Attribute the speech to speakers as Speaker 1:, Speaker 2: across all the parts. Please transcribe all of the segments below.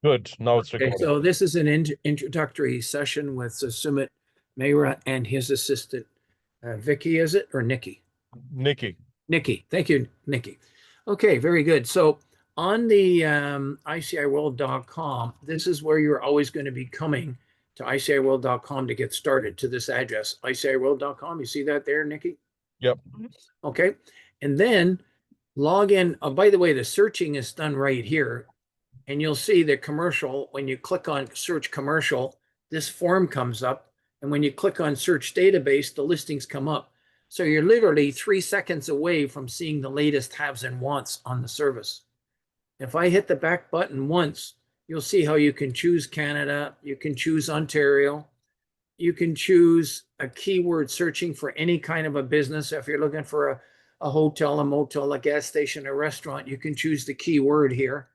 Speaker 1: Good. Now it's
Speaker 2: Okay,
Speaker 1: recording.
Speaker 2: so this is an introductory session with Sumit Mehra and his assistant, Vicky, is it, or Nikki?
Speaker 1: Nikki.
Speaker 2: Nikki. Thank you, Nikki. Okay, very good. So on the ICIWorld.com, this is where you're always going to be coming to ICIWorld.com to get started, to this address, ICIWorld.com. You see that there, Nikki?
Speaker 1: Yep.
Speaker 2: Okay. And then log in. Oh, by the way, the searching is done right here. And you'll see the commercial. When you click on search commercial, this form comes up. And when you click on search database, the listings come up. So you're literally 3 seconds away from seeing the latest haves and wants on the service. If I hit the back button once, you'll see how you can choose Canada, you can choose Ontario, you can choose a keyword searching for any kind of a business. If you're looking for a hotel, a motel, a gas station, a restaurant, you can choose the keyword here.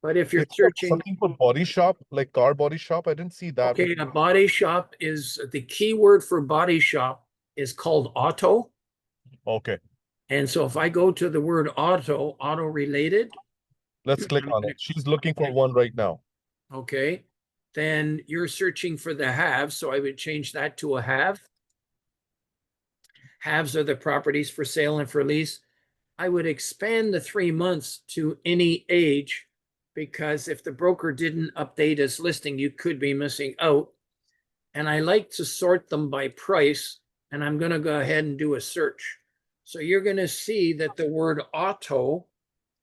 Speaker 2: But if you're searching,
Speaker 1: something for body shop, like car body shop, I didn't see that.
Speaker 2: okay, a body shop is the keyword for body shop is called auto.
Speaker 1: Okay.
Speaker 2: And so if I go to the word auto related,
Speaker 1: Let's click on it. She's looking for one right now.
Speaker 2: okay, then you're searching for the have. So I would change that to a have. Haves are the properties for sale and for lease. I would expand the 3 months to any age, because if the broker didn't update his listing, you could be missing out. And I like to sort them by price, and I'm going to go ahead and do a search. So you're going to see that the word auto,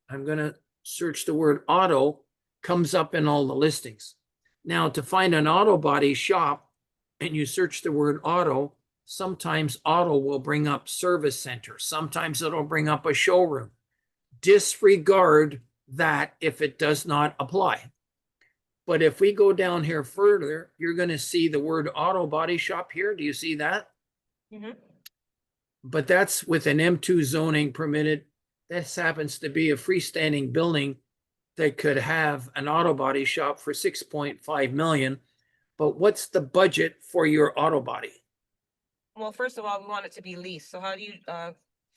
Speaker 2: I'm going to search the word auto, comes up in all the listings. Now, to find an auto body shop and you search the word auto, sometimes auto will bring up service center. Sometimes it'll bring up a showroom. Disregard that if it does not apply. But if we go down here further, you're going to see the word auto body shop here. Do you see that?
Speaker 3: Mm-hmm.
Speaker 2: But that's with an M2 zoning permitted. This happens to be a freestanding building that could have an auto body shop for 6.5 million. But what's the budget for your auto body?
Speaker 3: Well, first of all, we want it to be leased. So how do you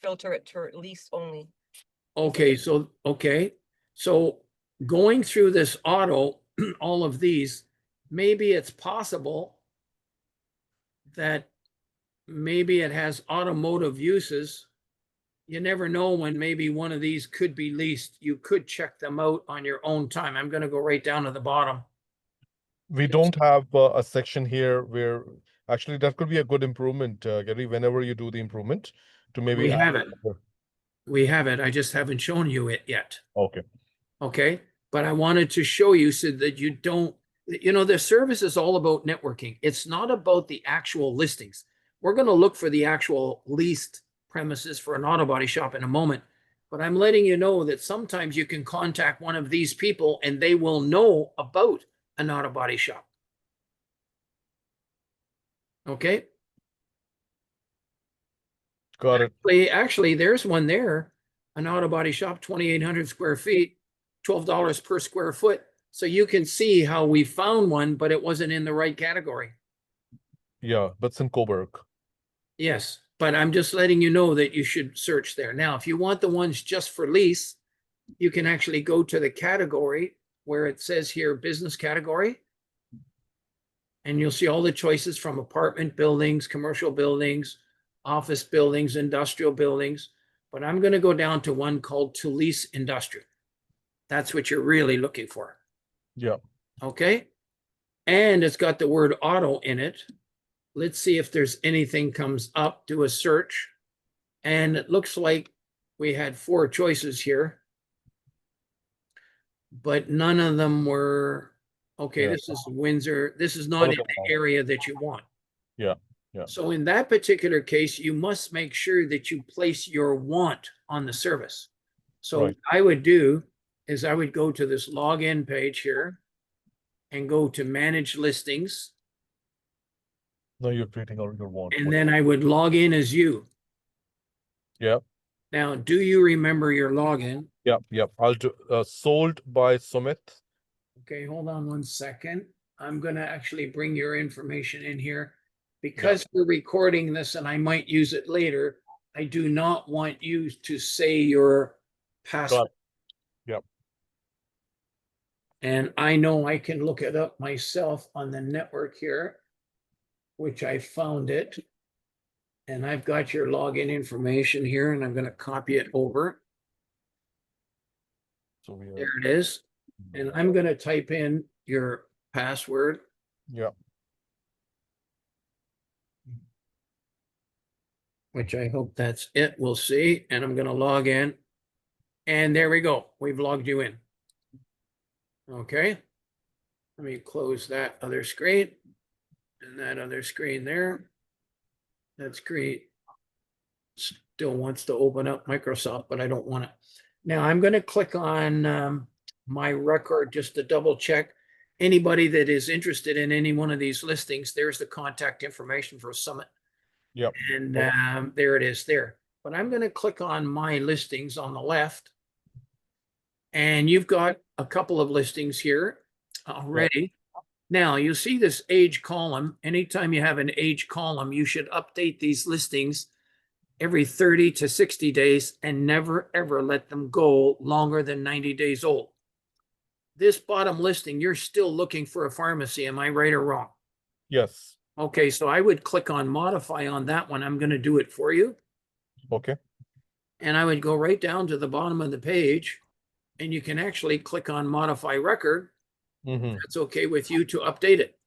Speaker 3: filter it to lease only?
Speaker 2: Okay, so going through this auto, all of these, maybe it's possible that maybe it has automotive uses. You never know when maybe one of these could be leased. You could check them out on your own time. I'm going to go right down to the bottom.
Speaker 1: We don't have a section here where actually that could be a good improvement, Gary, whenever you do the improvement to maybe
Speaker 2: We
Speaker 1: add
Speaker 2: have it. We have it. I just haven't shown you it yet.
Speaker 1: Okay.
Speaker 2: Okay. But I wanted to show you so that you don't, the service is all about networking. It's not about the actual listings. We're going to look for the actual leased premises for an auto body shop in a moment. But I'm letting you know that sometimes you can contact one of these people and they will know about an auto body shop. Okay.
Speaker 1: Got it.
Speaker 2: Actually, there's one there, an auto body shop, 2,800 square feet, $12 per square foot. So you can see how we found one, but it wasn't in the right category.
Speaker 1: Yeah, that's in Coburg.
Speaker 2: Yes, but I'm just letting you know that you should search there. Now, if you want the ones just for lease, you can actually go to the category where it says here business category. And you'll see all the choices from apartment buildings, commercial buildings, office buildings, industrial buildings. But I'm going to go down to one called to lease industrial. That's what you're really looking for.
Speaker 1: Yeah.
Speaker 2: Okay. And it's got the word auto in it. Let's see if there's anything comes up. Do a search. And it looks like we had 4 choices here, but none of them were, okay,
Speaker 1: Yeah.
Speaker 2: this is Windsor. This is not in the area that you want.
Speaker 1: Yeah. Yeah.
Speaker 2: So in that particular case, you must make sure that you place your want on the service. So what I would do is I would go to this login page here and go to manage listings.
Speaker 1: No, you're creating all your want.
Speaker 2: And then I would log in as you.
Speaker 1: Yeah.
Speaker 2: Now, do you remember your login?
Speaker 1: Yep. Yep. I'll do sold by Sumit.
Speaker 2: Okay, hold on one second. I'm going to actually bring your information in here because we're recording this and I might use it later. I do not want you to say your password.
Speaker 1: Yep.
Speaker 2: And I know I can look it up myself on the network here, which I found it. And I've got your login information here, and I'm going to copy it over.
Speaker 1: So we are,
Speaker 2: There it is. And I'm going to type in your password.
Speaker 1: yeah,
Speaker 2: Which I hope that's it. We'll see. And I'm going to log in. And there we go. We've logged you in. Okay. Let me close that other screen and that other screen there. That screen still wants to open up Microsoft, but I don't want it. Now I'm going to click on my record just to double check. Anybody that is interested in any one of these listings, there's the contact information for Summit.
Speaker 1: yep,
Speaker 2: And
Speaker 1: Okay.
Speaker 2: there it is there. But I'm going to click on my listings on the left. And you've got a couple of listings here already. Now you see this age column. Anytime you have an age column, you should update these listings every 30 to 60 days and never, ever let them go longer than 90 days old. This bottom listing, you're still looking for a pharmacy. Am I right or wrong?
Speaker 1: yes,
Speaker 2: Okay, so I would click on modify on that one. I'm going to do it for you.
Speaker 1: okay,
Speaker 2: And I would go right down to the bottom of the page, and you can actually click on modify record. That's okay with you to update it.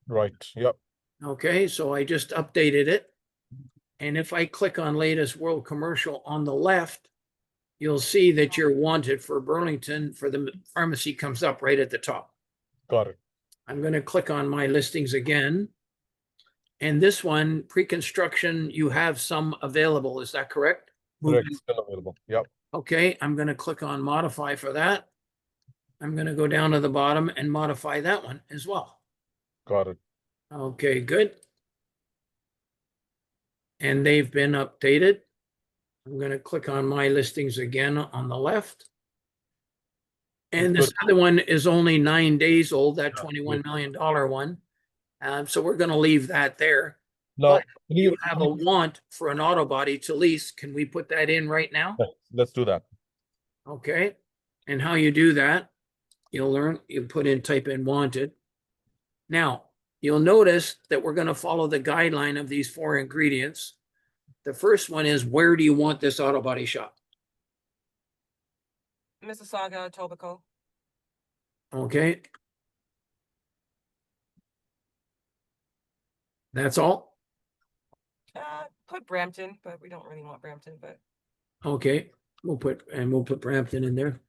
Speaker 1: right, yep,
Speaker 2: Okay, so I just updated it. And if I click on latest world commercial on the left, you'll see that you're wanted for Burlington for the pharmacy comes up right at the top.
Speaker 1: got it,
Speaker 2: I'm going to click on my listings again. And this one, pre-construction, you have some available. Is that correct?
Speaker 1: correct, still available, yep,
Speaker 2: Okay, I'm going to click on modify for that. I'm going to go down to the bottom and modify that one as well.
Speaker 1: got it,
Speaker 2: Okay, good. And they've been updated. I'm going to click on my listings again on the left. And this
Speaker 1: Good.
Speaker 2: other one is only 9 days old, that
Speaker 1: Yeah,
Speaker 2: $21 million one. So we're going to leave that there.
Speaker 1: Now,
Speaker 2: But you have a want for an auto body to lease. Can we put that in right now?
Speaker 1: let's do that,
Speaker 2: Okay. And how you do that, you'll learn, you put in, type in wanted. Now, you'll notice that we're going to follow the guideline of these 4 ingredients. The first one is, where do you want this auto body shop?
Speaker 3: Mississauga, Etobicoke.
Speaker 2: Okay. That's all?
Speaker 3: Put Brampton, but we don't really want Brampton, but
Speaker 2: Okay. We'll put Brampton in there.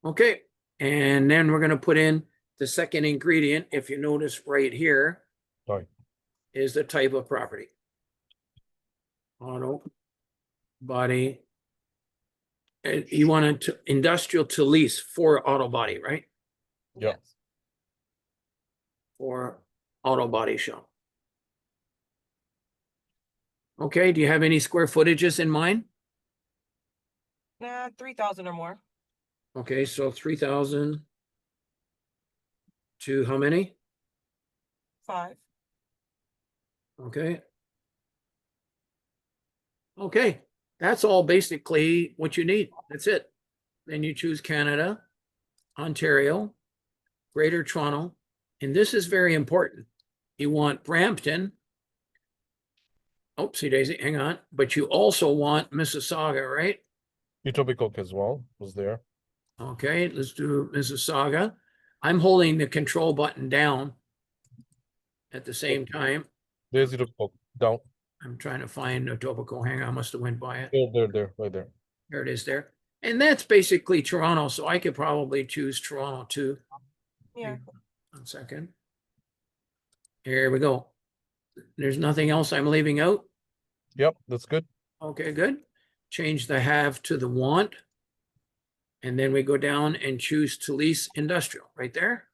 Speaker 2: Okay. And then we're going to put in the second ingredient, if you notice right here,
Speaker 1: right,
Speaker 2: is the type of property. Auto body. And you want to industrial to lease for auto body, right?
Speaker 1: Yep.
Speaker 3: yes.
Speaker 2: For auto body shop. Okay, do you have any square footages in mind?
Speaker 3: 3,000 or more.
Speaker 2: Okay, so 3,000 to how many?
Speaker 3: 5.
Speaker 2: Okay. Okay, that's all basically what you need. That's it. Then you choose Canada, Ontario, Greater Toronto, and this is very important. You want Brampton. Oopsie daisy, hang on. But you also want Mississauga, right?
Speaker 1: Etobicoke as well was there,
Speaker 2: Okay, let's do Mississauga. I'm holding the control button down at the same time.
Speaker 1: there's Etobicoke, down,
Speaker 2: I'm trying to find Etobicoke. Hang on, I must have went by it.
Speaker 1: there, right there,
Speaker 2: There it is there. And that's basically Toronto, so I could probably choose Toronto too.
Speaker 3: Yeah.
Speaker 2: 1 second. Here we go. There's nothing else I'm leaving out?
Speaker 1: yep, that's good,
Speaker 2: Okay, good. Change the have to the want. And then we go down and choose to lease industrial right there.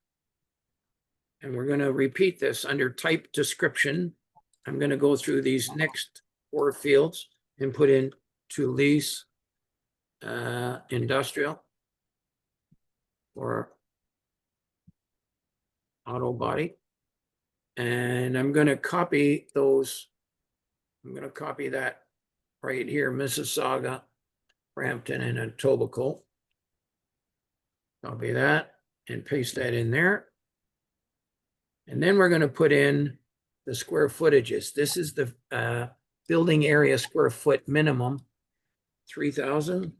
Speaker 2: And we're going to repeat this under type description. I'm going to go through these next 4 fields and put in to lease industrial or auto body. And I'm going to copy those. I'm going to copy that right here, Mississauga, Brampton, and Etobicoke. Copy that and paste that in there. And then we're going to put in the square footages. This is the building area square foot minimum, 3,000.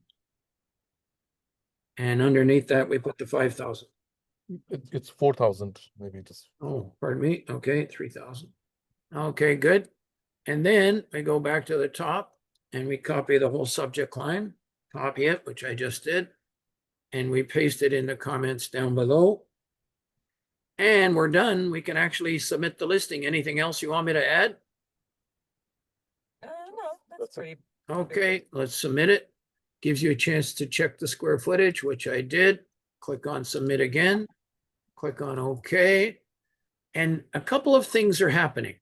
Speaker 2: And underneath that, we put the 5,000.
Speaker 1: It's 4,000, maybe just.
Speaker 2: Oh, pardon me. Okay, 3,000. Okay, good. And then we go back to the top and we copy the whole subject line, copy it, which I just did. And we paste it in the comments down below. And we're done. We can actually submit the listing. Anything else you want me to add?
Speaker 3: No, that's
Speaker 1: That's it.
Speaker 3: pretty.
Speaker 2: Okay, let's submit it. Gives you a chance to check the square footage, which I did. Click on submit again. Click on OK. And a couple of things are happening.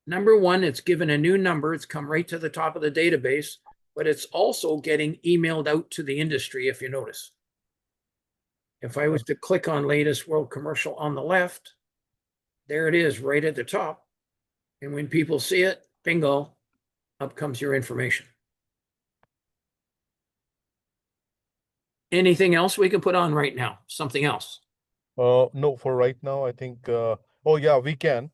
Speaker 2: Number one, it's given a new number. It's come right to the top of the database, but it's also getting emailed out to the industry, if you notice. If I was to click on latest world commercial on the left, there it is right at the top. And when people see it, bingo, up comes your information. Anything else we can put on right now? Something else?
Speaker 1: No, for right now, I think, oh yeah, we can.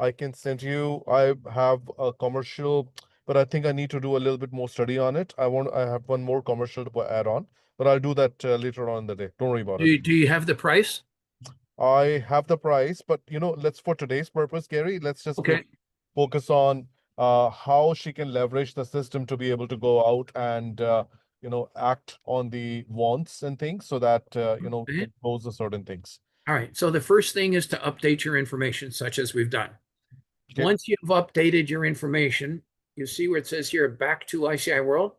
Speaker 1: I can send you, I have a commercial, but I think I need to do a little bit more study on it. I have one more commercial to add on, but I'll do that later on in the day. Don't worry about it.
Speaker 2: Do you have the price?
Speaker 1: I have the price, but let's, for today's purpose, Gary, let's just
Speaker 2: Okay.
Speaker 1: focus on how she can leverage the system to be able to go out and act on the wants and things so that
Speaker 2: Okay.
Speaker 1: it goes to certain things.
Speaker 2: All right. So the first thing is to update your information, such as we've done.
Speaker 1: Okay.
Speaker 2: Once you've updated your information, you see where it says here, back to ICIWorld.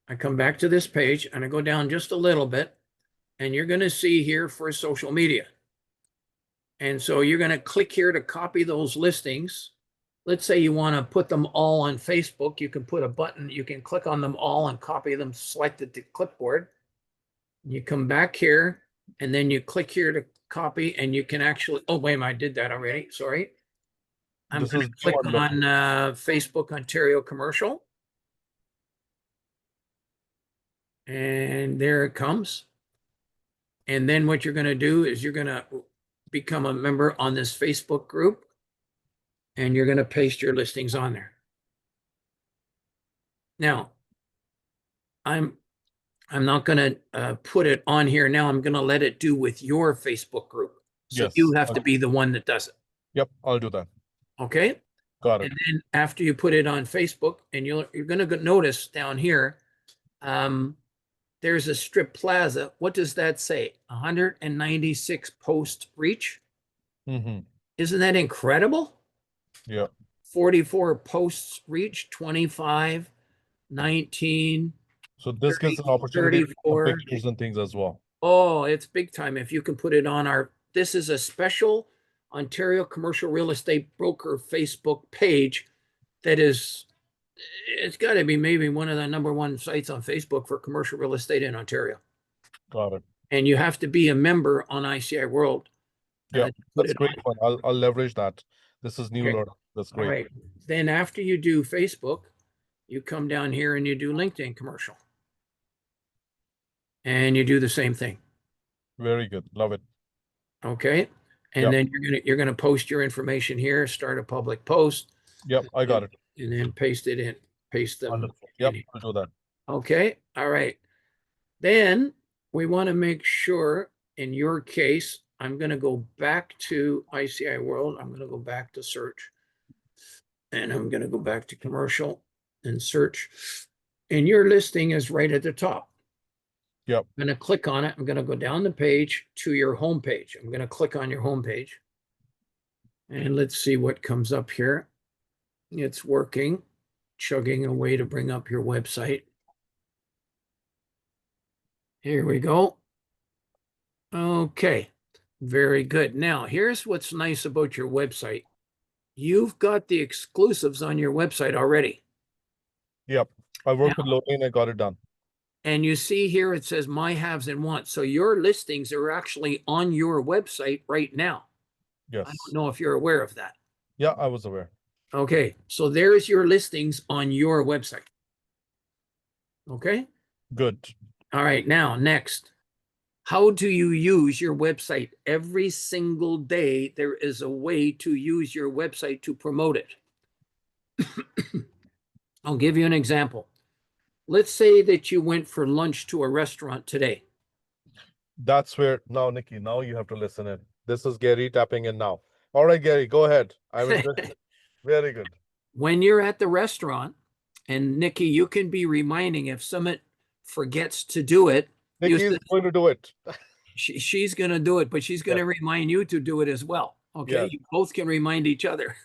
Speaker 2: I come back to this page and I go down just a little bit, and you're going to see here for social media. And so you're going to click here to copy those listings. Let's say you want to put them all on Facebook. You can put a button, you can click on them all and copy them selected to clipboard. You come back here and then you click here to copy, and you can actually, oh, wait a minute, I did that already. Sorry. I'm
Speaker 1: This
Speaker 2: going
Speaker 1: is
Speaker 2: to click
Speaker 1: new
Speaker 2: on Facebook Ontario Commercial. And there it comes. And then what you're going to do is you're going to become a member on this Facebook group, and you're going to paste your listings on there. Now, I'm not going to put it on here now. I'm going to let it do with your Facebook group. So
Speaker 1: Yes.
Speaker 2: you have to be the one that does it.
Speaker 1: Yep, I'll do that.
Speaker 2: Okay.
Speaker 1: Got it.
Speaker 2: And then after you put it on Facebook, and you're going to notice down here, there's a strip plaza. What does that say? 196 post reach.
Speaker 1: Mm-hmm.
Speaker 2: Isn't that incredible?
Speaker 1: Yeah.
Speaker 2: 44 posts reach, 25, 19.
Speaker 1: So this
Speaker 2: 30,
Speaker 1: gives an opportunity for
Speaker 2: 34.
Speaker 1: pictures and things as well.
Speaker 2: Oh, it's big time. If you can put it on this is a special Ontario Commercial Real Estate Broker Facebook page that is, it's got to be maybe one of the #1 sites on Facebook for commercial real estate in Ontario.
Speaker 1: Got it.
Speaker 2: And you have to be a member on ICIWorld.
Speaker 1: Yeah, that's great fun. I'll leverage that. This is new
Speaker 2: Okay.
Speaker 1: learning. That's
Speaker 2: All
Speaker 1: great.
Speaker 2: right. Then after you do Facebook, you come down here and you do LinkedIn commercial. And you do the same thing.
Speaker 1: Very good. Love it.
Speaker 2: Okay. And
Speaker 1: Yep.
Speaker 2: then you're gonna post your information here, start a public post.
Speaker 1: Yep, I got it.
Speaker 2: And then paste it in, paste them.
Speaker 1: Wonderful. Yep,
Speaker 2: in.
Speaker 1: I'll do that.
Speaker 2: Okay. All right. Then we want to make sure, in your case, I'm going to go back to ICIWorld. I'm going to go back to search. And I'm going to go back to commercial and search. And your listing is right at the top.
Speaker 1: Yep.
Speaker 2: I'm going to click on it. I'm going to go down the page to your home page. I'm going to click on your home page. And let's see what comes up here. It's working, chugging away to bring up your website. Here we go. Okay, very good. Now, here's what's nice about your website. You've got the exclusives on your website already.
Speaker 1: Yep. I worked with Lorraine and I got it done.
Speaker 2: And you see here, it says my haves and wants. So your listings are actually on your website right now.
Speaker 1: Yes.
Speaker 2: I don't know if you're aware of that.
Speaker 1: Yeah, I was aware.
Speaker 2: Okay, so there's your listings on your website. Okay,
Speaker 1: Good.
Speaker 2: All right, now next. How do you use your website? Every single day, there is a way to use your website to promote it. I'll give you an example. Let's say that you went for lunch to a restaurant today.
Speaker 1: That's where now, Nikki, now you have to listen in. This is Gary tapping in now. All right, Gary, go ahead. I'm interested. Very good.
Speaker 2: When you're at the restaurant, and Nikki, you can be reminding if someone forgets to do it,
Speaker 1: Nikki is going to do it.
Speaker 2: she's going to do it, but she's going to remind you to do it as well. Okay.
Speaker 1: Yes.
Speaker 2: You both can remind each other.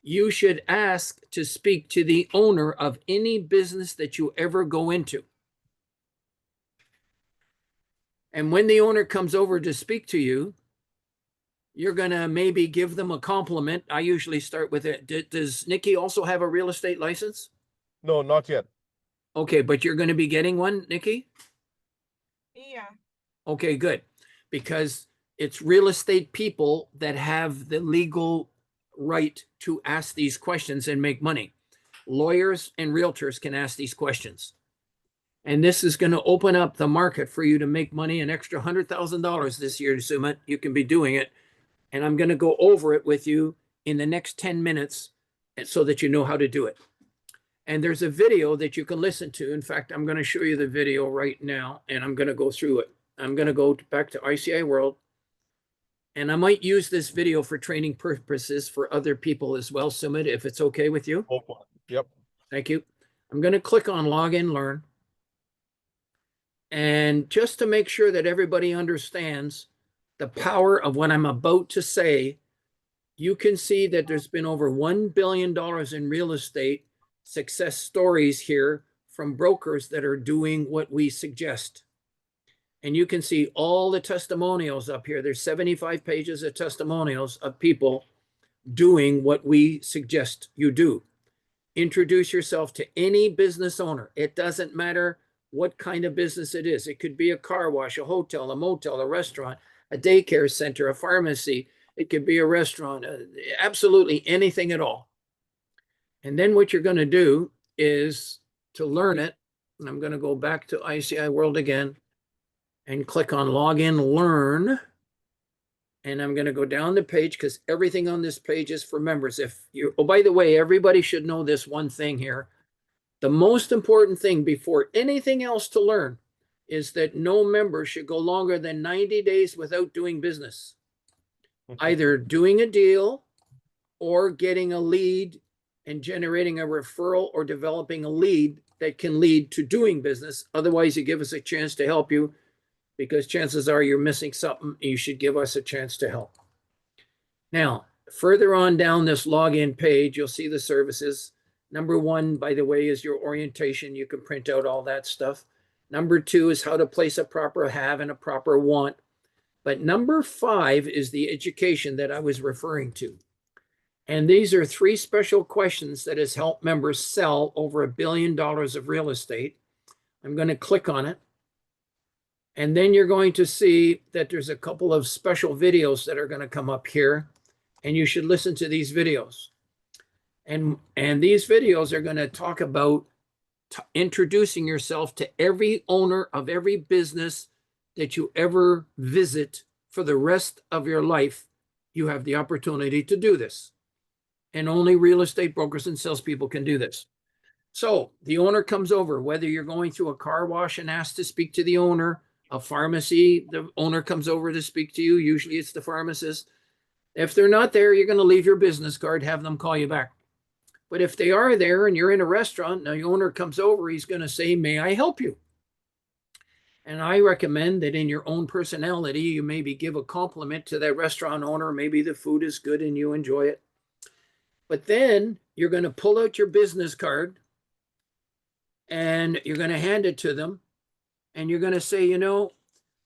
Speaker 2: You should ask to speak to the owner of any business that you ever go into. And when the owner comes over to speak to you, you're going to maybe give them a compliment. I usually start with it. Does Nikki also have a real estate license?
Speaker 1: No, not yet.
Speaker 2: Okay, but you're going to be getting one, Nikki?
Speaker 3: Yeah.
Speaker 2: Okay, good. Because it's real estate people that have the legal right to ask these questions and make money. Lawyers and realtors can ask these questions. And this is going to open up the market for you to make money, an extra $100,000 this year, Sumit. You can be doing it. And I'm going to go over it with you in the next 10 minutes so that you know how to do it. And there's a video that you can listen to. In fact, I'm going to show you the video right now, and I'm going to go through it. I'm going to go back to ICIWorld, and I might use this video for training purposes for other people as well, Sumit, if it's okay with you.
Speaker 1: Yep.
Speaker 2: Thank you. I'm going to click on Login Learn. And just to make sure that everybody understands the power of what I'm about to say, you can see that there's been over $1 billion in real estate success stories here from brokers that are doing what we suggest. And you can see all the testimonials up here. There's 75 pages of testimonials of people doing what we suggest you do. Introduce yourself to any business owner. It doesn't matter what kind of business it is. It could be a car wash, a hotel, a motel, a restaurant, a daycare center, a pharmacy. It could be a restaurant, absolutely anything at all. And then what you're going to do is to learn it. And I'm going to go back to ICIWorld again and click on Login Learn. And I'm going to go down the page because everything on this page is for members. Oh, by the way, everybody should know this one thing here. The most important thing before anything else to learn is that no member should go longer than 90 days without doing business. Either doing a deal or getting a lead and generating a referral or developing a lead that can lead to doing business. Otherwise, you give us a chance to help you because chances are you're missing something. And you should give us a chance to help. Now, further on down this login page, you'll see the services. Number one, by the way, is your orientation. You can print out all that stuff. Number two is how to place a proper have and a proper want. But number 5 is the education that I was referring to. And these are 3 special questions that has helped members sell over $1 billion of real estate. I'm going to click on it. And then you're going to see that there's a couple of special videos that are going to come up here. And you should listen to these videos. And these videos are going to talk about introducing yourself to every owner of every business that you ever visit for the rest of your life. You have the opportunity to do this. And only real estate brokers and salespeople can do this. So the owner comes over, whether you're going through a car wash and asked to speak to the owner, a pharmacy, the owner comes over to speak to you. Usually it's the pharmacist. If they're not there, you're going to leave your business card, have them call you back. But if they are there and you're in a restaurant, now the owner comes over, he's going to say, "May I help you?" And I recommend that in your own personality, you maybe give a compliment to that restaurant owner. Maybe the food is good and you enjoy it. But then you're going to pull out your business card and you're going to hand it to them. And you're going to say, "You know,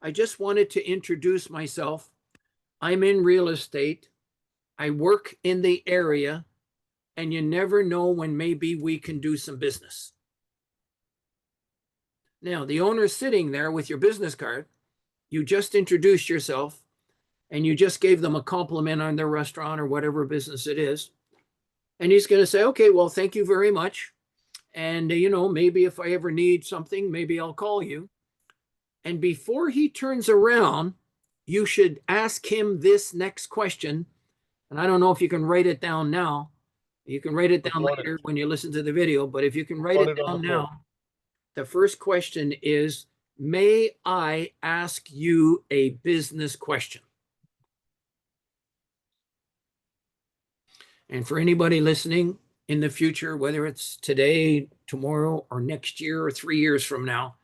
Speaker 2: I just wanted to introduce myself. I'm in real estate. I work in the area. And you never know when maybe we can do some business." Now, the owner's sitting there with your business card. You just introduced yourself and you just gave them a compliment on their restaurant or whatever business it is. And he's going to say, "Okay, well, thank you very much. And, you know, maybe if I ever need something, maybe I'll call you. And before he turns around, you should ask him this next question. And I don't know if you can write it down now. You can write it down
Speaker 1: Got
Speaker 2: later
Speaker 1: it.
Speaker 2: when you listen to the video, but if you can write
Speaker 1: Got
Speaker 2: it
Speaker 1: it on the
Speaker 2: down
Speaker 1: phone.
Speaker 2: now, the first question is, may I ask you a business question? And for anybody listening in the future, whether it's today, tomorrow, or next year, or 3 years from now,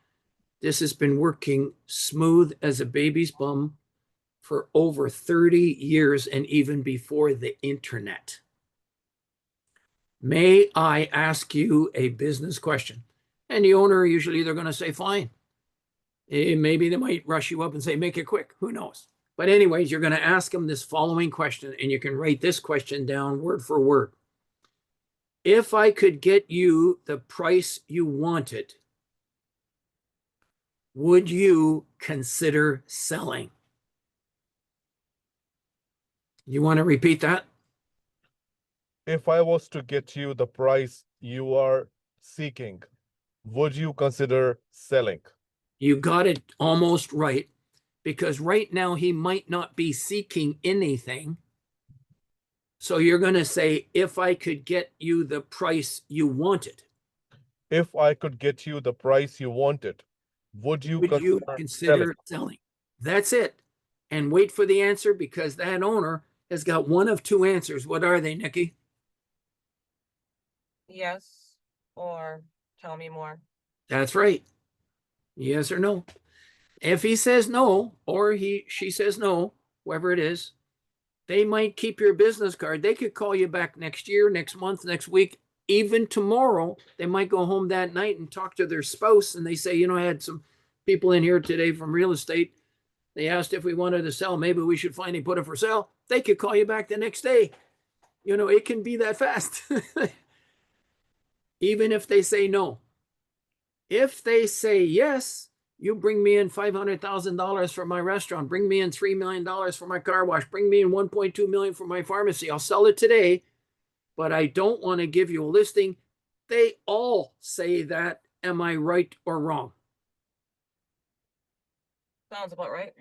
Speaker 2: this has been working smooth as a baby's bum for over 30 years and even before the internet. May I ask you a business question? And the owner, usually they're going to say, fine. Maybe they might rush you up and say, make it quick. Who knows? But anyways, you're going to ask them this following question, and you can write this question down word for word. If I could get you the price you wanted, would you consider selling? You want to repeat that?
Speaker 1: If I was to get you the price you are seeking, would you consider selling?
Speaker 2: You got it almost right, because right now he might not be seeking anything. So you're going to say, if I could get you the price you wanted,
Speaker 1: If I could get you the price you wanted, would you
Speaker 2: would you
Speaker 1: consider selling?
Speaker 2: consider selling? That's it. And wait for the answer, because that owner has got one of two answers. What are they, Nikki?
Speaker 3: Yes, or tell me more.
Speaker 2: That's right. Yes or no. If he says no, or she says no, whoever it is, they might keep your business card. They could call you back next year, next month, next week, even tomorrow. They might go home that night and talk to their spouse, and they say, you know, I had some people in here today from real estate. They asked if we wanted to sell. Maybe we should finally put it for sale. They could call you back the next day. You know, it can be that fast. Even if they say no. If they say yes, you bring me in $500,000 for my restaurant, bring me in $3 million for my car wash, bring me in 1.2 million for my pharmacy. I'll sell it today, but I don't want to give you a listing. They all say that. Am I right or wrong?
Speaker 3: Sounds about right.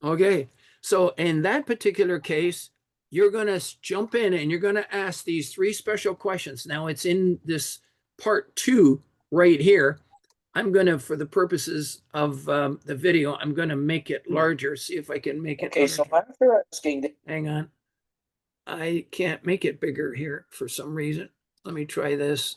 Speaker 2: Okay. So in that particular case, you're going to jump in and you're going to ask these three special questions. Now it's in this part 2 right here. I'm going to, for the purposes of the video, I'm going to make it larger. See if I can make it
Speaker 4: Okay, so
Speaker 2: larger.
Speaker 4: after asking,
Speaker 2: Hang on. I can't make it bigger here for some reason. Let me try this.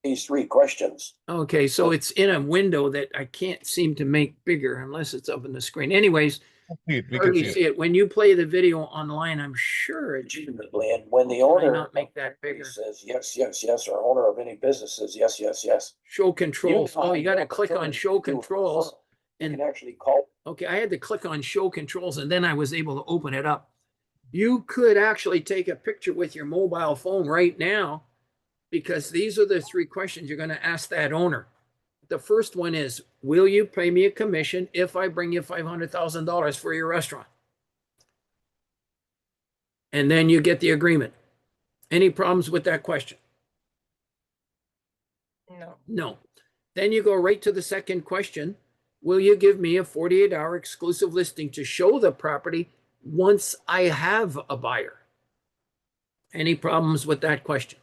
Speaker 4: these 3 questions,
Speaker 2: Okay, so it's in a window that I can't seem to make bigger unless it's up on the screen. Anyways,
Speaker 1: We can
Speaker 2: hardly
Speaker 1: see
Speaker 2: see
Speaker 1: it.
Speaker 2: it. When you play the video online, I'm sure it should.
Speaker 4: legitimately, and when the
Speaker 2: Can I
Speaker 4: owner
Speaker 2: not make that bigger?
Speaker 4: says yes, yes, yes, or owner of any business says yes, yes, yes.
Speaker 2: Show controls. Oh, you got to click on show
Speaker 4: to a
Speaker 2: controls.
Speaker 4: referral. You
Speaker 2: And
Speaker 4: can actually call.
Speaker 2: okay, I had to click on show controls and then I was able to open it up. You could actually take a picture with your mobile phone right now, because these are the 3 questions you're going to ask that owner. The first one is, will you pay me a commission if I bring you $500,000 for your restaurant? And then you get the agreement. Any problems with that question?
Speaker 3: No.
Speaker 2: No. Then you go right to the second question. Will you give me a 48-hour exclusive listing to show the property once I have a buyer? Any problems with that question?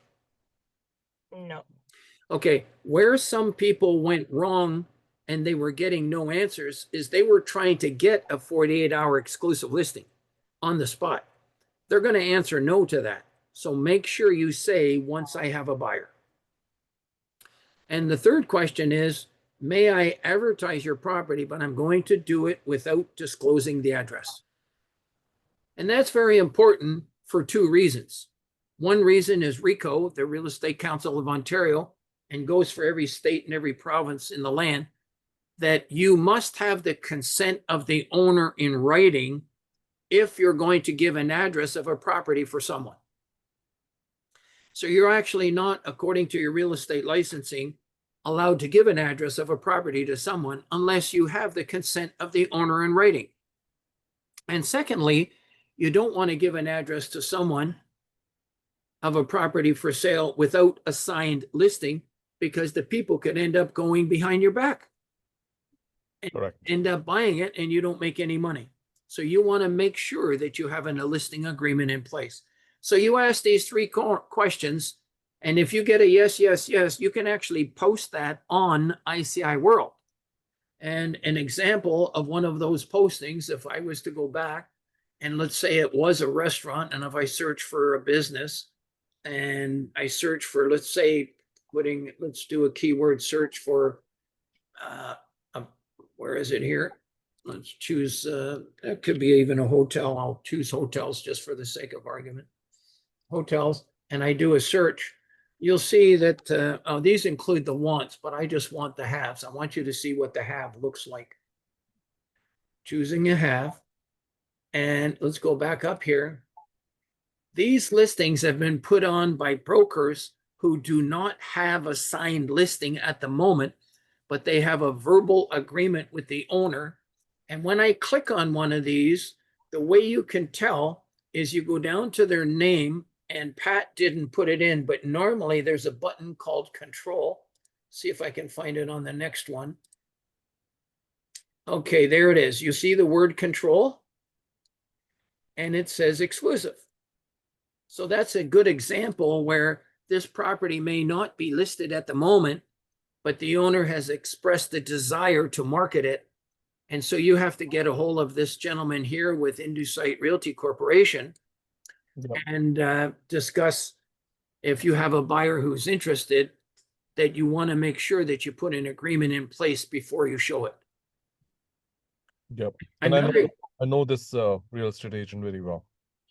Speaker 3: No.
Speaker 2: Okay, where some people went wrong and they were getting no answers is they were trying to get a 48-hour exclusive listing on the spot. They're going to answer no to that. So make sure you say, once I have a buyer. And the third question is, may I advertise your property, but I'm going to do it without disclosing the address. And that's very important for 2 reasons. One reason is RECO, the Real Estate Council of Ontario, and goes for every state and every province in the land, that you must have the consent of the owner in writing if you're going to give an address of a property for someone. So you're actually not, according to your real estate licensing, allowed to give an address of a property to someone unless you have the consent of the owner in writing. And secondly, you don't want to give an address to someone of a property for sale without a signed listing, because the people could end up going behind your back.
Speaker 1: Correct.
Speaker 2: End up buying it and you don't make any money. So you want to make sure that you have a listing agreement in place. So you ask these three questions, and if you get a yes, yes, yes, you can actually post that on ICIWorld. And an example of one of those postings, if I was to go back and let's say it was a restaurant, and if I search for a business and I search for, let's say, let's do a keyword search for, where is it here? Let's choose, that could be even a hotel. I'll choose hotels just for the sake of argument. Hotels, and I do a search. You'll see that these include the wants, but I just want the haves. I want you to see what the have looks like. Choosing a have, and let's go back up here. These listings have been put on by brokers who do not have a signed listing at the moment, but they have a verbal agreement with the owner. And when I click on one of these, the way you can tell is you go down to their name, and Pat didn't put it in, but normally there's a button called control. See if I can find it on the next one. Okay, there it is. You see the word control, and it says exclusive. So that's a good example where this property may not be listed at the moment, but the owner has expressed a desire to market it. And so you have to get a hold of this gentleman here with Indusite Realty Corporation and discuss, if you have a buyer who's interested, that you want to make sure that you put an agreement in place before you show it.
Speaker 1: Yep. And I know this real estate agent very well.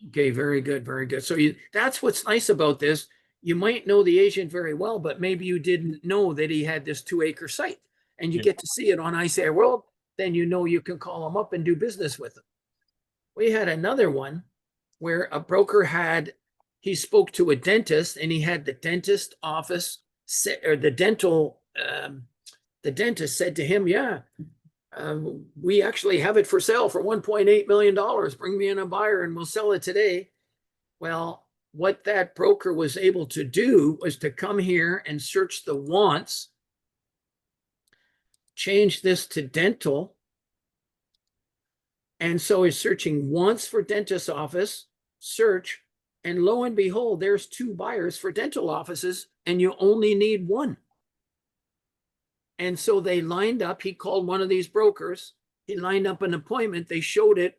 Speaker 2: Okay, very good, very good. So that's what's nice about this. You might know the agent very well, but maybe you didn't know that he had this 2-acre site, and you get to see it on ICIWorld. Then you know you can call him up and do business with him. We had another one where a broker he spoke to a dentist, and he had the dentist office, or the dentist said to him, yeah, we actually have it for sale for $1.8 million. Bring me in a buyer and we'll sell it today. Well, what that broker was able to do was to come here and search the wants, change this to dental. And so he's searching wants for dentist office, search, and lo and behold, there's 2 buyers for dental offices, and you only need 1. And so they lined up. He called one of these brokers. He lined up an appointment. They showed it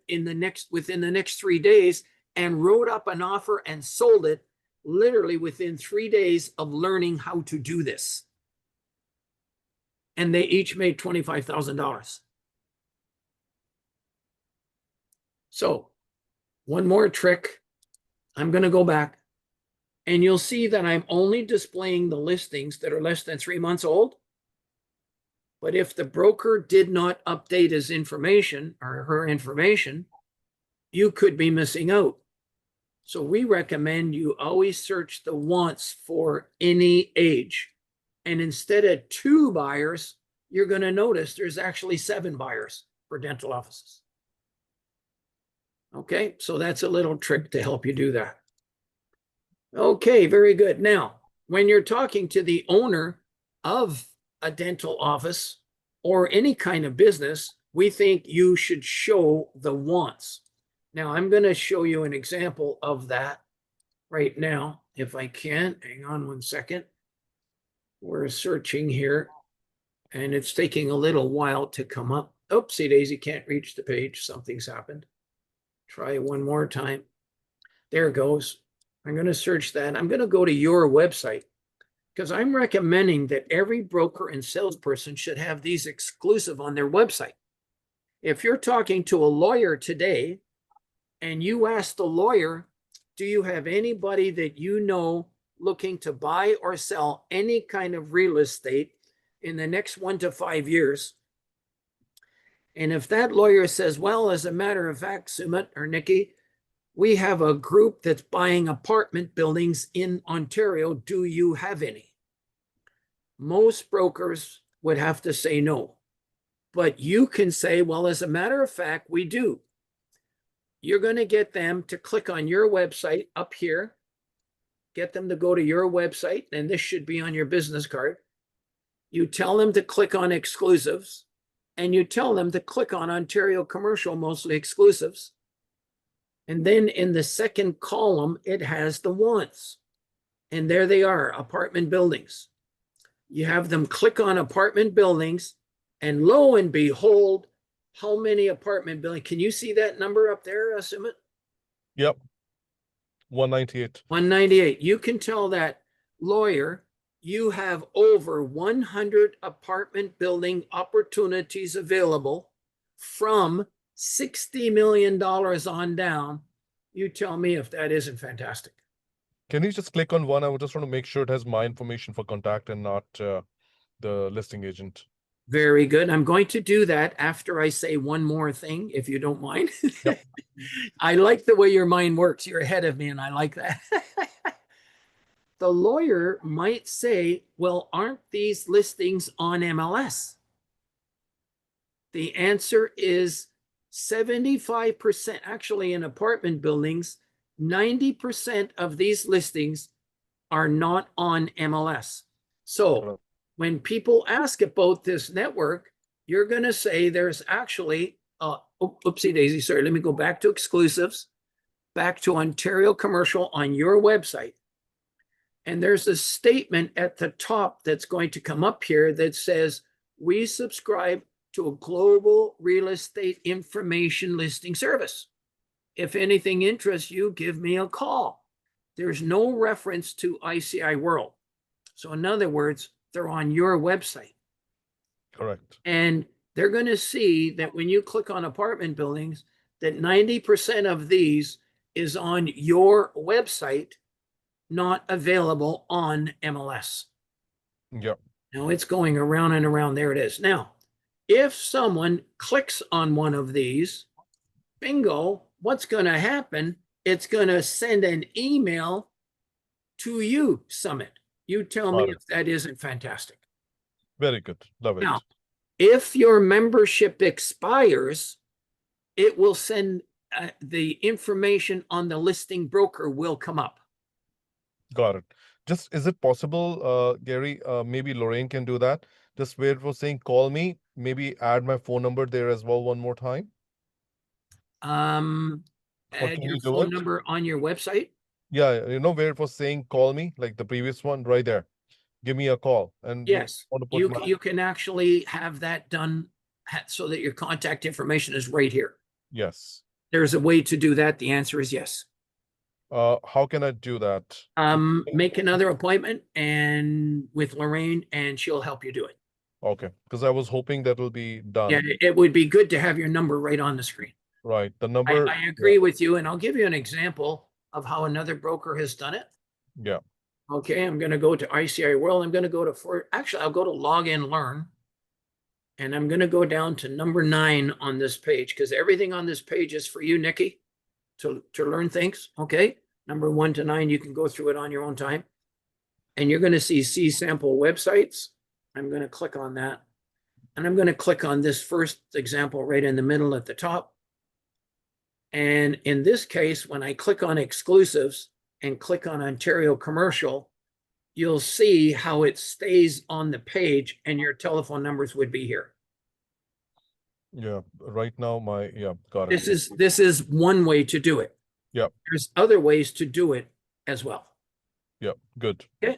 Speaker 2: within the next 3 days, and wrote up an offer and sold it literally within 3 days of learning how to do this. And they each made $25,000. So one more trick. I'm going to go back, and you'll see that I'm only displaying the listings that are less than 3 months old. But if the broker did not update his information or her information, you could be missing out. So we recommend you always search the wants for any age. And instead of 2 buyers, you're going to notice there's actually 7 buyers for dental offices. Okay, so that's a little trick to help you do that. Okay, very good. Now, when you're talking to the owner of a dental office or any kind of business, we think you should show the wants. Now, I'm going to show you an example of that right now, if I can. Hang on one second. We're searching here, and it's taking a little while to come up. Oopsie daisy, can't reach the page. Something's happened. Try one more time. There it goes. I'm going to search that. I'm going to go to your website, because I'm recommending that every broker and salesperson should have these exclusive on their website. If you're talking to a lawyer today and you ask the lawyer, do you have anybody that you know looking to buy or sell any kind of real estate in the next 1 to 5 years? And if that lawyer says, well, as a matter of fact, Sumit or Nikki, we have a group that's buying apartment buildings in Ontario. Do you have any? Most brokers would have to say no. But you can say, well, as a matter of fact, we do. You're going to get them to click on your website up here. Get them to go to your website, and this should be on your business card. You tell them to click on exclusives, and you tell them to click on Ontario Commercial, mostly exclusives. And then in the second column, it has the wants. And there they are, apartment buildings. You have them click on apartment buildings, and lo and behold, how many apartment buildings? Can you see that number up there, Sumit?
Speaker 1: Yep. 198.
Speaker 2: 198. You can tell that lawyer you have over 100 apartment building opportunities available from $60 million on down. You tell me if that isn't fantastic.
Speaker 1: Can you just click on one? I would just want to make sure it has my information for contact and not the listing agent.
Speaker 2: Very good. I'm going to do that after I say one more thing, if you don't mind.
Speaker 1: Yep.
Speaker 2: I like the way your mind works. You're ahead of me, and I like that. The lawyer might say, well, aren't these listings on MLS? The answer is 75%. Actually, in apartment buildings, 90% of these listings are not on MLS. So when people ask about this network, you're going to say there's actually, oopsie daisy, sorry, let me go back to exclusives, back to Ontario Commercial on your website. And there's a statement at the top that's going to come up here that says, we subscribe to a global real estate information listing service. If anything interests you, give me a call. There's no reference to ICIWorld. So in other words, they're on your website.
Speaker 1: Correct.
Speaker 2: And they're going to see that when you click on apartment buildings, that 90% of these is on your website, not available on MLS.
Speaker 1: Yep.
Speaker 2: Now it's going around and around. There it is. Now, if someone clicks on one of these, bingo, what's going to happen? It's going to send an email to you, Summit. You tell me if that isn't fantastic.
Speaker 1: Very good. Love it.
Speaker 2: Now, if your membership expires, it will send the information on the listing broker will come up.
Speaker 1: Got it. Just, is it possible, Gary, maybe Lorraine can do that? Just where it was saying, call me, maybe add my phone number there as well one more time.
Speaker 2: Add your phone number on your website.
Speaker 1: Yeah, you know where it was saying, call me, like the previous one right there. Give me a call. And
Speaker 2: Yes,
Speaker 1: want to put
Speaker 2: you can actually have that done so that your contact information is right here.
Speaker 1: Yes.
Speaker 2: There's a way to do that. The answer is yes.
Speaker 1: How can I do that?
Speaker 2: Make another appointment and with Lorraine, and she'll help you do it.
Speaker 1: Okay, because I was hoping that will be done.
Speaker 2: Yeah, it would be good to have your number right on the screen.
Speaker 1: Right, the number.
Speaker 2: I agree with you, and I'll give you an example of how another broker has done it.
Speaker 1: Yeah.
Speaker 2: Okay, I'm going to go to ICIWorld. I'm going to go to actually, I'll go to Log and Learn, and I'm going to go down to number 9 on this page because everything on this page is for you, Nikki, to learn things. Okay, number 1 to 9, you can go through it on your own time, and you're going to see sample websites. I'm going to click on that, and I'm going to click on this first example right in the middle at the top. And in this case, when I click on exclusives and click on Ontario Commercial, you'll see how it stays on the page and your telephone numbers would be here.
Speaker 1: Yeah, right now got it.
Speaker 2: This is one way to do it.
Speaker 1: Yeah.
Speaker 2: There's other ways to do it as well.
Speaker 1: Yeah, good.
Speaker 2: Okay.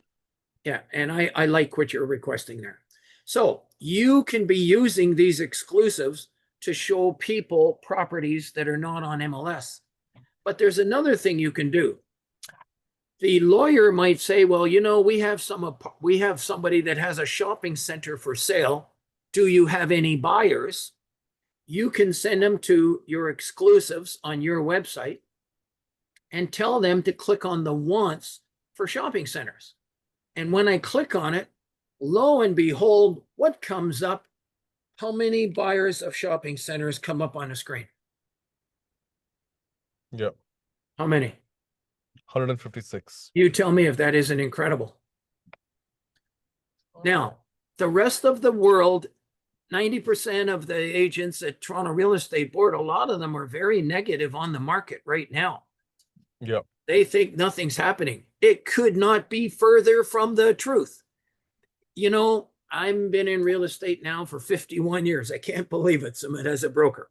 Speaker 2: Yeah, and I like what you're requesting there. So you can be using these exclusives to show people properties that are not on MLS. But there's another thing you can do. The lawyer might say, well, you know, we have somebody that has a shopping center for sale. Do you have any buyers? You can send them to your exclusives on your website and tell them to click on the wants for shopping centers. And when I click on it, lo and behold, what comes up? How many buyers of shopping centers come up on a screen?
Speaker 1: Yeah.
Speaker 2: How many?
Speaker 1: 156.
Speaker 2: You tell me if that isn't incredible. Now, the rest of the world, 90% of the agents at Toronto Real Estate Board, a lot of them are very negative on the market right now.
Speaker 1: Yeah.
Speaker 2: They think nothing's happening. It could not be further from the truth. You know, I've been in real estate now for 51 years. I can't believe it, Sumit, as a broker.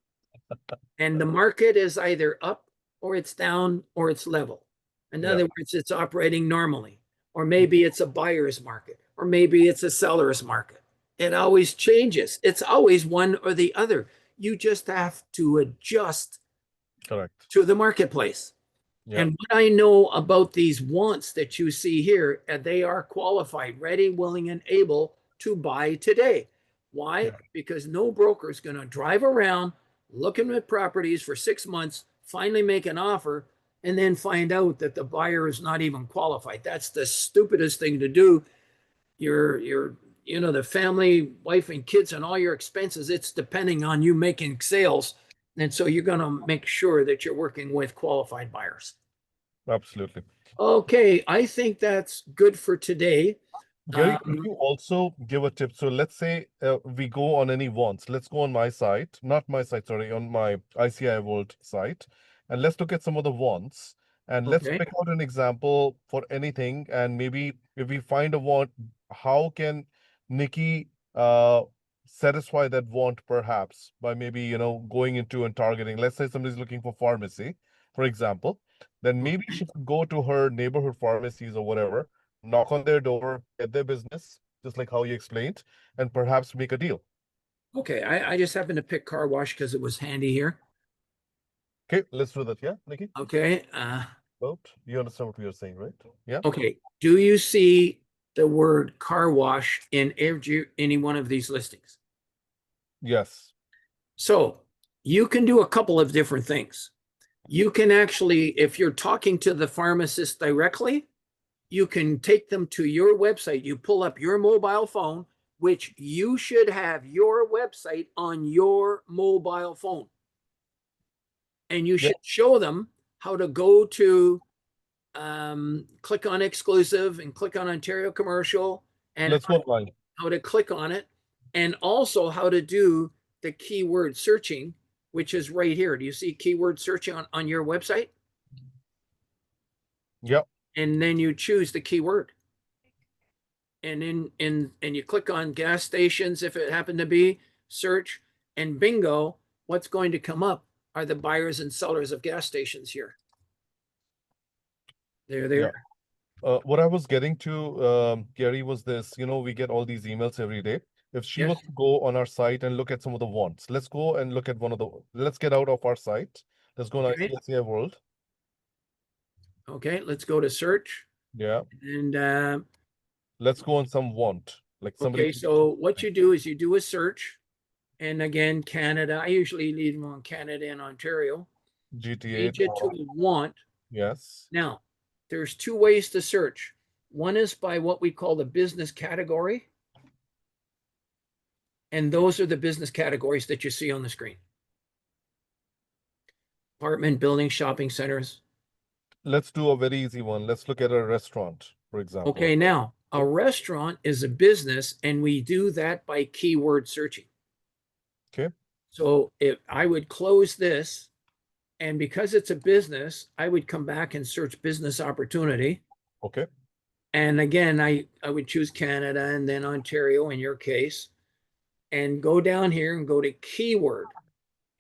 Speaker 2: And the market is either up or it's down or it's level. In
Speaker 1: Yeah.
Speaker 2: other words, it's operating normally, or maybe it's a buyer's market, or maybe it's a seller's market. It always changes. It's always one or the other. You just have to adjust
Speaker 1: Correct.
Speaker 2: to the marketplace.
Speaker 1: Yeah.
Speaker 2: And what I know about these wants that you see here, they are qualified, ready, willing, and able to buy today. Why?
Speaker 1: Yeah.
Speaker 2: Because no broker is going to drive around looking at properties for 6 months, finally make an offer, and then find out that the buyer is not even qualified. That's the stupidest thing to do. The family, wife and kids and all your expenses, it's depending on you making sales. And so you're going to make sure that you're working with qualified buyers.
Speaker 1: Absolutely.
Speaker 2: Okay, I think that's good for today.
Speaker 1: Gary, could you also give a tip? So let's say we go on any wants. Let's go on my site, not my site, sorry, on my ICIWorld site, and let's look at some of the wants. And let's
Speaker 2: Okay.
Speaker 1: pick out an example for anything. And maybe if we find a want, how can Nikki satisfy that want perhaps by maybe, going into and targeting. Let's say somebody's looking for pharmacy, for example, then maybe she could go to her neighborhood pharmacies or whatever, knock on their door, get their business, just like how you explained, and perhaps make a deal.
Speaker 2: Okay, I just happened to pick car wash because it was handy here.
Speaker 1: Okay, let's do that. Yeah, Nikki?
Speaker 2: Okay.
Speaker 1: Well, you understand what we are saying, right? Yeah.
Speaker 2: Okay. Do you see the word car wash in any one of these listings?
Speaker 1: Yes.
Speaker 2: So you can do a couple of different things. You can actually, if you're talking to the pharmacist directly, you can take them to your website. You pull up your mobile phone, which you should have your website on your mobile phone. And you should show them how to go to click on exclusive and click on Ontario Commercial and
Speaker 1: Let's go online.
Speaker 2: how to click on it, and also how to do the keyword searching, which is right here. Do you see keyword searching on your website?
Speaker 1: Yep.
Speaker 2: And then you choose the keyword. And then you click on gas stations if it happened to be, search, and bingo, what's going to come up are the buyers and sellers of gas stations here. There they are.
Speaker 1: What I was getting to, Gary, was this, we get all these emails every day. If she
Speaker 2: Yes.
Speaker 1: was to go on our site and look at some of the wants, let's go and look at let's get out of our site. Let's go on
Speaker 2: Okay.
Speaker 1: ICIWorld.
Speaker 2: Okay, let's go to search.
Speaker 1: Yeah.
Speaker 2: And
Speaker 1: Let's go on some want. Like somebody.
Speaker 2: okay, so what you do is you do a search. And again, Canada, I usually leave them on Canada and Ontario.
Speaker 1: GTA.
Speaker 2: Change it to a want.
Speaker 1: Yes.
Speaker 2: Now, there's two ways to search. One is by what we call the business category. And those are the business categories that you see on the screen. Apartment, building, shopping centers.
Speaker 1: Let's do a very easy one. Let's look at a restaurant, for example.
Speaker 2: Okay, now a restaurant is a business, and we do that by keyword searching.
Speaker 1: Okay.
Speaker 2: So if I would close this, and because it's a business, I would come back and search business opportunity.
Speaker 1: Okay.
Speaker 2: And again, I would choose Canada and then Ontario in your case, and go down here and go to keyword.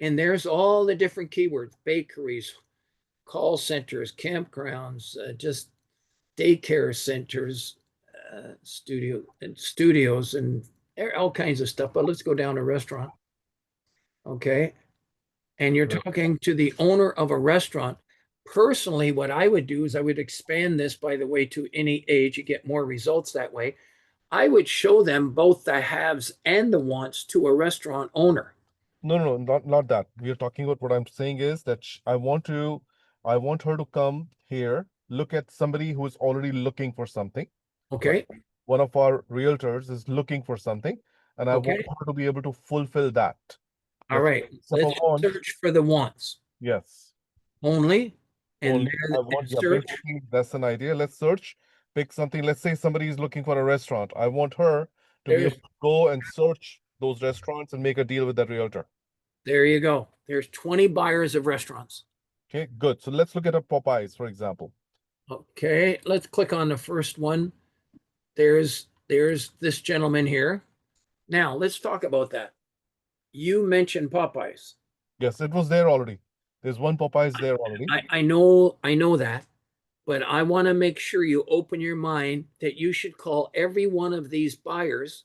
Speaker 2: And there's all the different keywords: bakeries, call centers, campgrounds, just daycare centers, studios, and all kinds of stuff. But let's go down to restaurant. Okay. And you're talking to the owner of a restaurant. Personally, what I would do is I would expand this, by the way, to any age. You get more results that way. I would show them both the haves and the wants to a restaurant owner.
Speaker 1: No, not that. We are talking about, what I'm saying is that I want her to come here, look at somebody who is already looking for something.
Speaker 2: Okay.
Speaker 1: Like one of our realtors is looking for something, and I want
Speaker 2: Okay.
Speaker 1: her to be able to fulfill that.
Speaker 2: All right.
Speaker 1: Except for
Speaker 2: Let's
Speaker 1: want.
Speaker 2: search for the wants
Speaker 1: Yes.
Speaker 2: only. And
Speaker 1: Only
Speaker 2: there
Speaker 1: I want, yeah,
Speaker 2: search.
Speaker 1: basically that's an idea. Let's search, pick something. Let's say somebody is looking for a restaurant. I want her to be able
Speaker 2: There's,
Speaker 1: to go and search those restaurants and make a deal with that realtor.
Speaker 2: there you go. There's 20 buyers of restaurants.
Speaker 1: Okay, good. So let's look at a Popeyes, for example.
Speaker 2: Okay. Let's click on the first one. There's this gentleman here. Now, let's talk about that. You mentioned Popeyes.
Speaker 1: Yes, it was there already. There's one Popeyes there already.
Speaker 2: I know that, but I want to make sure you open your mind that you should call every one of these buyers,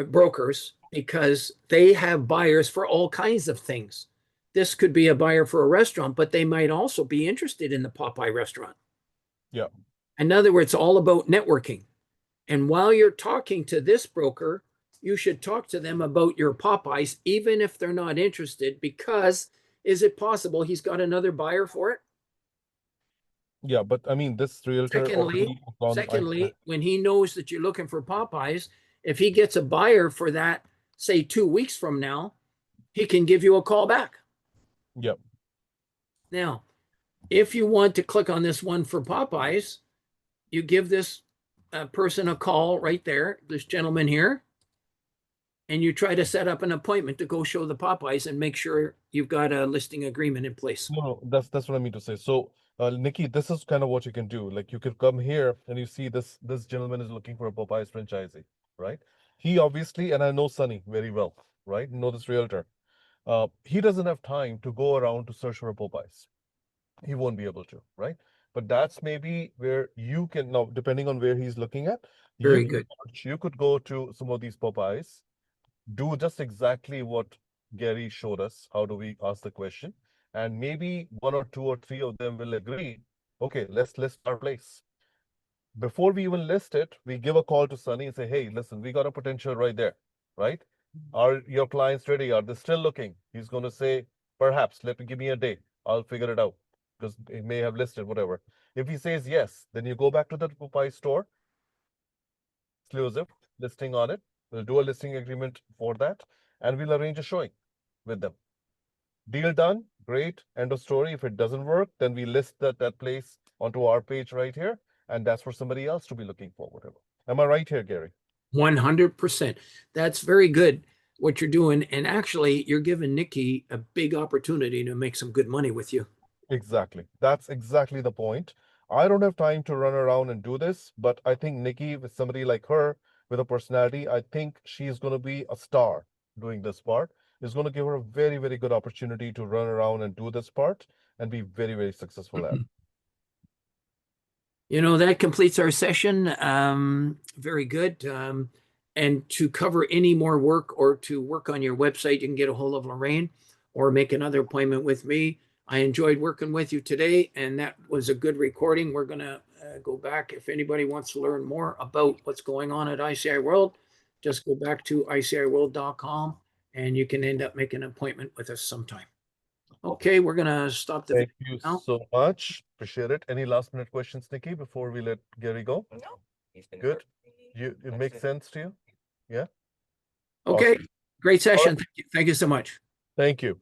Speaker 2: brokers, because they have buyers for all kinds of things. This could be a buyer for a restaurant, but they might also be interested in the Popeye restaurant.
Speaker 1: Yeah.
Speaker 2: In other words, all about networking. And while you're talking to this broker, you should talk to them about your Popeyes, even if they're not interested, because is it possible he's got another buyer for it?
Speaker 1: Yeah, but I mean, this realtor already
Speaker 2: Secondly,
Speaker 1: was on
Speaker 2: secondly, when he knows that you're looking for Popeyes, if he gets a buyer for that, say 2 weeks from now, he can give you a call back.
Speaker 1: Yeah.
Speaker 2: Now, if you want to click on this one for Popeyes, you give this person a call right there, this gentleman here, and you try to set up an appointment to go show the Popeyes and make sure you've got a listing agreement in place.
Speaker 1: No, that's what I mean to say. So, Nikki, this is kind of what you can do. Like, you could come here and you see this gentleman is looking for a Popeyes franchisee, right? He obviously, and I know Sunny very well, right? Know this realtor. He doesn't have time to go around to search for a Popeyes. He won't be able to, right? But that's maybe where you can now, depending on where he's looking at,
Speaker 2: Very good.
Speaker 1: You could go to some of these Popeyes, do just exactly what Gary showed us. How do we ask the question? And maybe 1 or 2 or 3 of them will agree. Okay, let's list our place. Before we even list it, we give a call to Sunny and say, hey, listen, we got a potential right there, right? Are your clients ready? Are they still looking? He's going to say, perhaps, give me a day. I'll figure it out because he may have listed whatever. If he says yes, then you go back to the Popeye store, exclusive listing on it. We'll do a listing agreement for that, and we'll arrange a showing with them. Deal done, great, end of story. If it doesn't work, then we list that place onto our page right here, and that's for somebody else to be looking for, whatever. Am I right here, Gary?
Speaker 2: 100%. That's very good what you're doing. And actually, you're giving Nikki a big opportunity to make some good money with you.
Speaker 1: Exactly. That's exactly the point. I don't have time to run around and do this, but I think Nikki, with somebody like her, with a personality, I think she's going to be a star doing this part. It's going to give her a very, very good opportunity to run around and do this part and be very, very successful at it.
Speaker 2: You know, that completes our session. Very good. And to cover any more work or to work on your website, you can get a hold of Lorraine or make another appointment with me. I enjoyed working with you today, and that was a good recording. We're going to go back. If anybody wants to learn more about what's going on at ICI World, just go back to ICIWorld.com and you can end up making an appointment with us sometime. Okay, we're going to stop the
Speaker 1: Thank
Speaker 2: video
Speaker 1: you
Speaker 2: now.
Speaker 1: so much. Appreciate it. Any last minute questions, Nikki, before we let Gary go?
Speaker 3: No, he's been
Speaker 1: Good.
Speaker 3: very-
Speaker 1: It
Speaker 3: That's
Speaker 1: makes
Speaker 3: it.
Speaker 1: sense to you? Yeah?
Speaker 2: Okay,
Speaker 1: Awesome.
Speaker 2: great session.
Speaker 1: right.
Speaker 2: Thank you so much.
Speaker 1: Thank you.